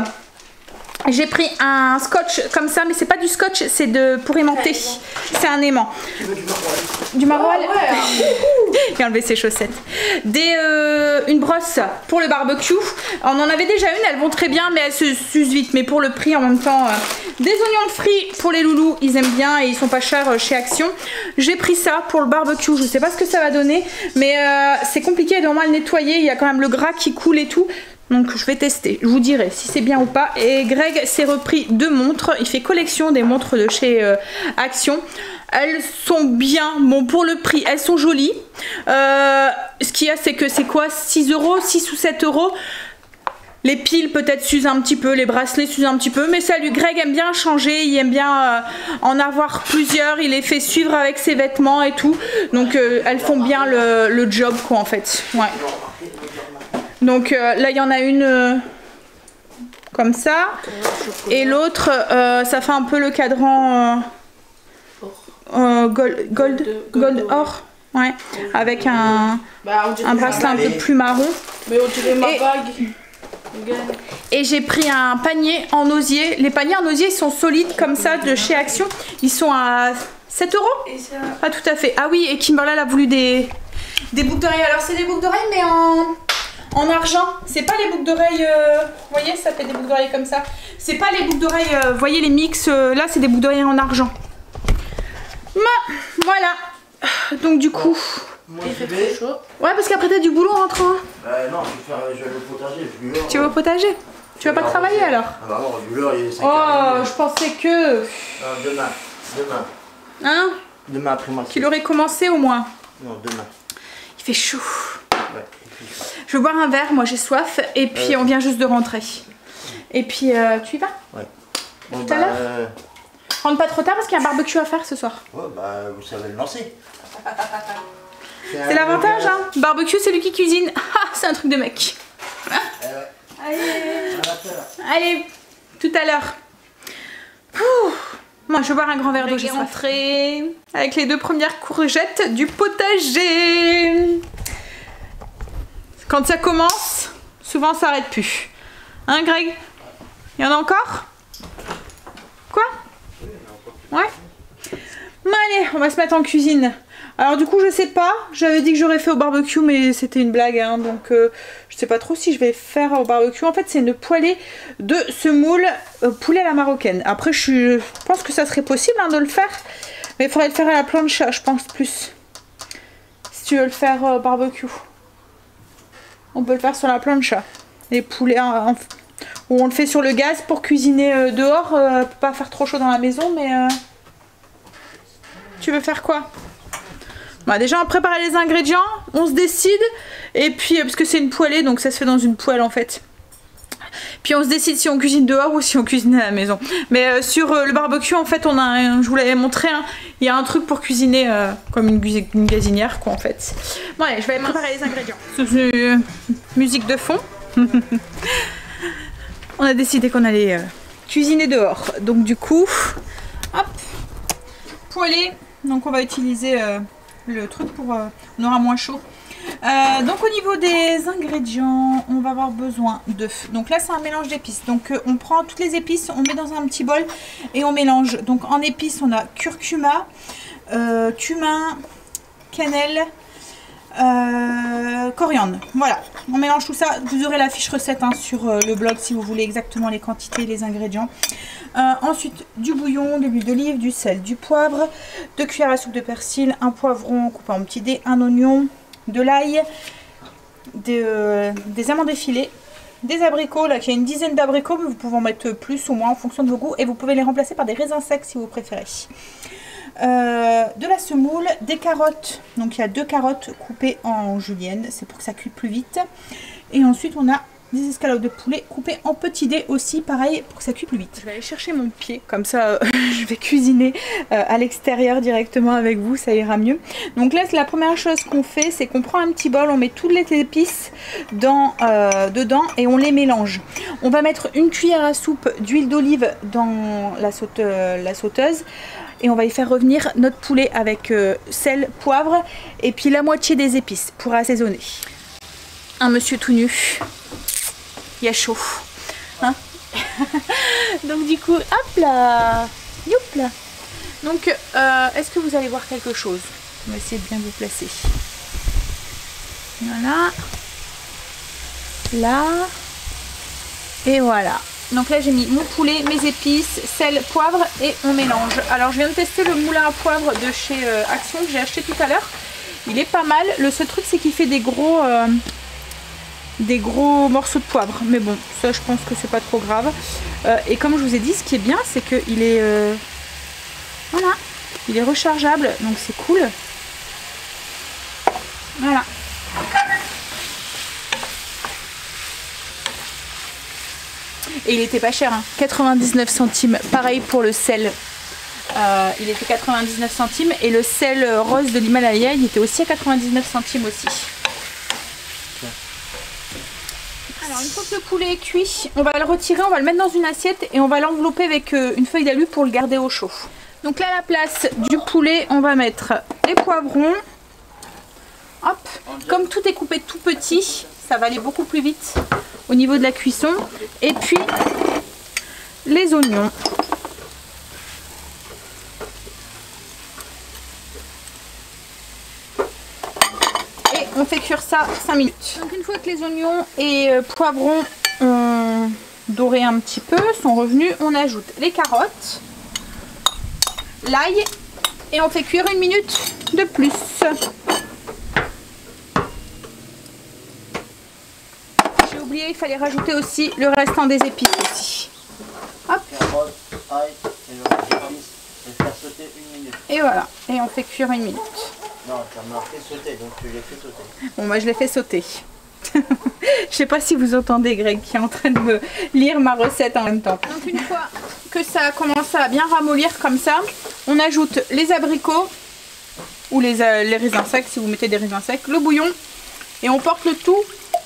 B: j'ai pris un scotch comme ça, mais c'est pas du scotch, c'est pour aimanter. C'est un aimant.
D: Tu veux du maroilles?
B: Du maroilles.
C: Ouais.
B: Il a enlevé ses chaussettes. Une brosse pour le barbecue. On en avait déjà une, elles vont très bien, mais elles se s'usent vite. Mais pour le prix, en même temps, des oignons frits pour les loulous, ils aiment bien et ils sont pas chers chez Action. J'ai pris ça pour le barbecue. Je sais pas ce que ça va donner, mais c'est compliqué de vraiment le nettoyer. Il y a quand même le gras qui coule et tout. Donc je vais tester, je vous dirai si c'est bien ou pas. Et Greg s'est repris 2 montres, il fait collection des montres de chez Action. Elles sont bien, bon pour le prix, elles sont jolies. Ce qu'il y a c'est que c'est quoi, 6 €, 6 ou 7 €. Les piles peut-être s'usent un petit peu, les bracelets s'usent un petit peu, mais ça lui, Greg aime bien changer, il aime bien en avoir plusieurs, il les fait suivre avec ses vêtements et tout. Donc elles font bien le job quoi en fait. Ouais. Donc là il y en a une comme ça et l'autre ça fait un peu le cadran gold or, ouais, avec un bracelet un peu plus marron.
C: Mais on dirait ma bague.
B: Et j'ai pris un panier en osier. Les paniers en osier ils sont solides comme ça de chez Action. Ils sont à 7 €. Pas tout à fait. Ah oui, et Kimberly a voulu des boucles d'oreilles. Alors c'est des boucles d'oreilles mais en argent. C'est pas les boucles d'oreilles, vous voyez, ça fait des boucles d'oreilles comme ça. C'est pas les boucles d'oreilles, vous voyez les mix, là c'est des boucles d'oreilles en argent. Voilà. Donc du coup...
D: Moi je vais...
C: chaud.
B: Ouais, parce qu'après t'as du boulot en rentrant.
D: non, je vais aller au potager.
B: Tu vas au potager? Tu vas pas travailler alors?
D: Ah bah non, du leurre il est 5
B: Oh, je pensais que...
D: Demain.
B: Hein?
D: Demain après-midi.
B: Qu'il aurait commencé au moins.
D: Non, demain.
B: Il fait chaud.
D: Ouais, il fait chaud.
B: Je vais boire un verre, moi j'ai soif, et puis on vient juste de rentrer. Et puis tu y vas?
D: Ouais. Bon,
B: Tout à l'heure? Rentre pas trop tard parce qu'il y a un barbecue à faire ce soir.
D: Ouais, bah vous savez le lancer.
B: C'est l'avantage, hein. Barbecue, c'est lui qui cuisine. Ah, c'est un truc de mec. Allez, tout à l'heure. Moi, je vais boire un grand verre d'eau. J'ai rentré avec les 2 premières courgettes du potager. Quand ça commence, souvent ça arrête plus. Hein, Greg? Il y en a encore? Quoi? Ouais. Bon, allez, on va se mettre en cuisine. Alors du coup je sais pas, j'avais dit que j'aurais fait au barbecue mais c'était une blague hein, donc je sais pas trop si je vais faire au barbecue. En fait c'est une poêlée de semoule poulet à la marocaine. Après je pense que ça serait possible hein, de le faire, mais il faudrait le faire à la plancha je pense plus. Si tu veux le faire au barbecue, on peut le faire sur la plancha. Les poulets où on le fait sur le gaz pour cuisiner dehors, peut pas faire trop chaud dans la maison mais... Tu veux faire quoi? Bah déjà on prépare les ingrédients, on se décide, et puis parce que c'est une poêlée donc ça se fait dans une poêle en fait. Puis on se décide si on cuisine dehors ou si on cuisine à la maison. Mais sur le barbecue en fait on a je vous l'avais montré, hein, il y a un truc pour cuisiner comme une gazinière quoi en fait. Bon allez je vais préparer les ingrédients. Musique de fond. On a décidé qu'on allait cuisiner dehors. Donc du coup, hop, poêlée. Donc on va utiliser le truc pour... on aura moins chaud. Donc au niveau des ingrédients, on va avoir besoin d'œufs. Donc là c'est un mélange d'épices. Donc on prend toutes les épices, on met dans un petit bol et on mélange. Donc en épices on a curcuma, cumin, cannelle, coriandre. Voilà, on mélange tout ça. Vous aurez la fiche recette hein, sur le blog si vous voulez exactement les quantités, les ingrédients. Ensuite du bouillon, de l'huile d'olive, du sel, du poivre, 2 cuillères à soupe de persil, un poivron coupé en petits dés, un oignon, de l'ail, des amandes effilées, des abricots, là il y a une dizaine d'abricots, mais vous pouvez en mettre plus ou moins en fonction de vos goûts, et vous pouvez les remplacer par des raisins secs si vous préférez. De la semoule, des carottes, donc il y a 2 carottes coupées en julienne, c'est pour que ça cuise plus vite, et ensuite on a des escalopes de poulet coupées en petits dés aussi, pareil, pour que ça cuise plus vite. Je vais aller chercher mon pied, comme ça je vais cuisiner à l'extérieur directement avec vous, ça ira mieux. Donc là, la première chose qu'on fait, c'est qu'on prend un petit bol, on met toutes les épices dedans et on les mélange. On va mettre 1 cuillère à soupe d'huile d'olive dans la sauteuse. Et on va y faire revenir notre poulet avec sel, poivre et puis la moitié des épices pour assaisonner. un monsieur tout nu. Il y a chaud. Hein. Donc du coup, hop là. Youp là. Donc, est-ce que vous allez voir quelque chose? On va essayer de bien vous placer. Voilà. Là. Et voilà. Donc là, j'ai mis mon poulet, mes épices, sel, poivre et on mélange. Alors, je viens de tester le moulin à poivre de chez Action que j'ai acheté tout à l'heure. Il est pas mal. Le seul truc, c'est qu'il fait des gros morceaux de poivre. Mais bon, ça, je pense que c'est pas trop grave. Et comme je vous ai dit, ce qui est bien, c'est qu'il est... voilà. Il est rechargeable, donc c'est cool. Voilà. Et il était pas cher, hein. 99 centimes. Pareil pour le sel. Il était 99 centimes. Et le sel rose de l'Himalaya, il était aussi à 99 centimes aussi. Alors une fois que le poulet est cuit, on va le retirer, on va le mettre dans une assiette et on va l'envelopper avec une feuille d'alu pour le garder au chaud. Donc là, à la place du poulet, on va mettre les poivrons. Hop. Comme tout est coupé tout petit, ça va aller beaucoup plus vite au niveau de la cuisson. Et puis les oignons. Et on fait cuire ça 5 minutes. Donc une fois que les oignons et poivrons ont doré un petit peu, sont revenus, on ajoute les carottes, l'ail et on fait cuire 1 minute de plus. J'ai oublié, il fallait rajouter aussi le restant des épices aussi. Hop.
D: Carottes, ail et les épices et faire sauter 1 minute.
B: Et voilà, et on fait cuire 1 minute.
D: Non, tu as marqué sauter, donc tu l'as fait sauter.
B: Bon, moi je l'ai fait sauter. Je sais pas si vous entendez Greg qui est en train de me lire ma recette en même temps. Donc une fois que ça a commencé à bien ramollir comme ça, on ajoute les abricots ou les raisins secs si vous mettez des raisins secs, le bouillon et on porte le tout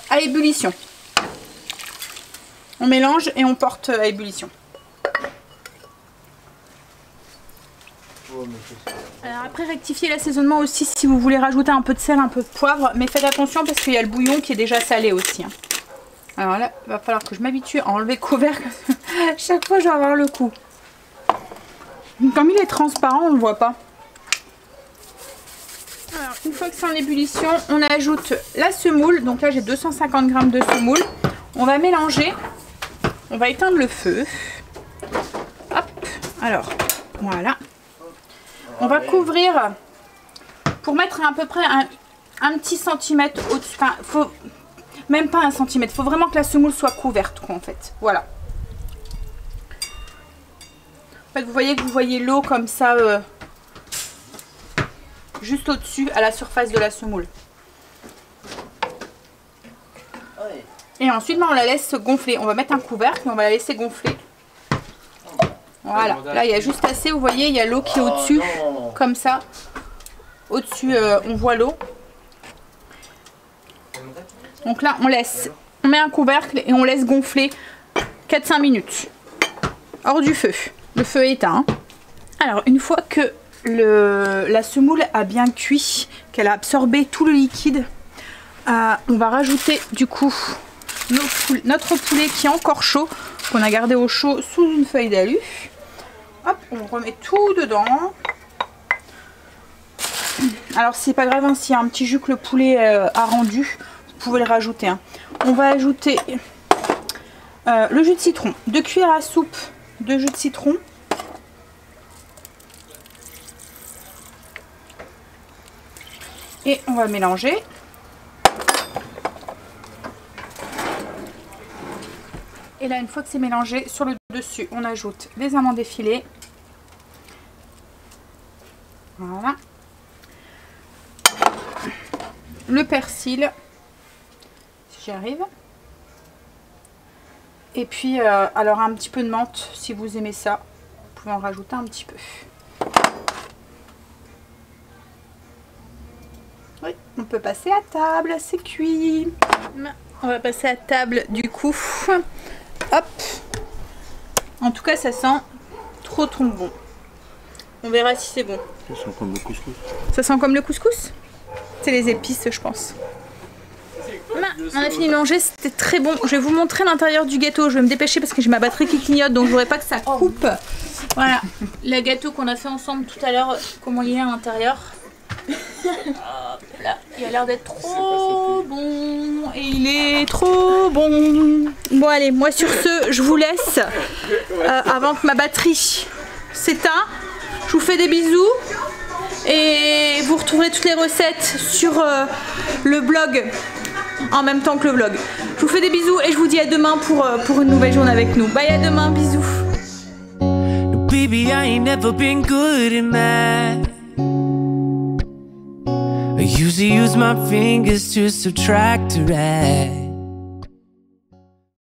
B: à ébullition. On mélange et on porte à ébullition. Alors après rectifier l'assaisonnement aussi si vous voulez rajouter un peu de sel, un peu de poivre, mais faites attention parce qu'il y a le bouillon qui est déjà salé aussi. Hein. Alors là, il va falloir que je m'habitue à enlever le couvercle. Chaque fois je vais avoir le coup. Comme il est transparent, on ne le voit pas. Alors, une fois que c'est en ébullition, on ajoute la semoule. Donc là j'ai 250 g de semoule. On va mélanger. On va éteindre le feu. Hop. Alors, voilà. On va couvrir pour mettre à peu près un petit centimètre au-dessus. Enfin, faut même pas 1 centimètre. Il faut vraiment que la semoule soit couverte, quoi, en fait. Voilà. En fait, vous voyez que vous voyez l'eau comme ça, juste au-dessus, à la surface de la semoule. Et ensuite, on la laisse gonfler. On va mettre un couvercle, mais on va la laisser gonfler. Voilà, là il y a juste assez, vous voyez, il y a l'eau qui est au-dessus, comme ça. Au-dessus, on voit l'eau. Donc là, on met un couvercle et on laisse gonfler 4-5 minutes. Hors du feu. Le feu est éteint. Alors, une fois que la semoule a bien cuit, qu'elle a absorbé tout le liquide, on va rajouter du coup notre poulet qui est encore chaud, qu'on a gardé au chaud sous une feuille d'alu. Hop, on remet tout dedans. Alors c'est pas grave hein, s'il y a un petit jus que le poulet a rendu, vous pouvez le rajouter. Hein. On va ajouter le jus de citron, 2 cuillères à soupe de jus de citron. Et on va mélanger. Et là, une fois que c'est mélangé, sur le dessus, on ajoute les amandes effilées. Voilà. Le persil, si j'y arrive. Et puis, alors un petit peu de menthe, si vous aimez ça. Vous pouvez en rajouter un petit peu. Oui, on peut passer à table, c'est cuit. On va passer à table du coup. Hop. En tout cas, ça sent trop bon. On verra si c'est bon.
D: Ça sent comme le couscous.
B: Ça sent comme le couscous? C'est les épices, je pense. On a fini de manger, c'était très bon. Je vais vous montrer l'intérieur du gâteau. Je vais me dépêcher parce que j'ai ma batterie qui clignote, donc je voudrais pas que ça coupe. Voilà, le gâteau qu'on a fait ensemble tout à l'heure, comment il est à l'intérieur. Hop là, il a l'air d'être trop bon. Et il est trop bon. Bon allez, moi sur ce, je vous laisse avant que ma batterie s'éteint. Je vous fais des bisous. Et vous retrouverez toutes les recettes sur le blog en même temps que le vlog. Je vous fais des bisous et je vous dis à demain pour une nouvelle journée avec nous. Bye, à demain, bisous.
A: Baby, I ain't never been good at math. I usually use my fingers to subtract or add.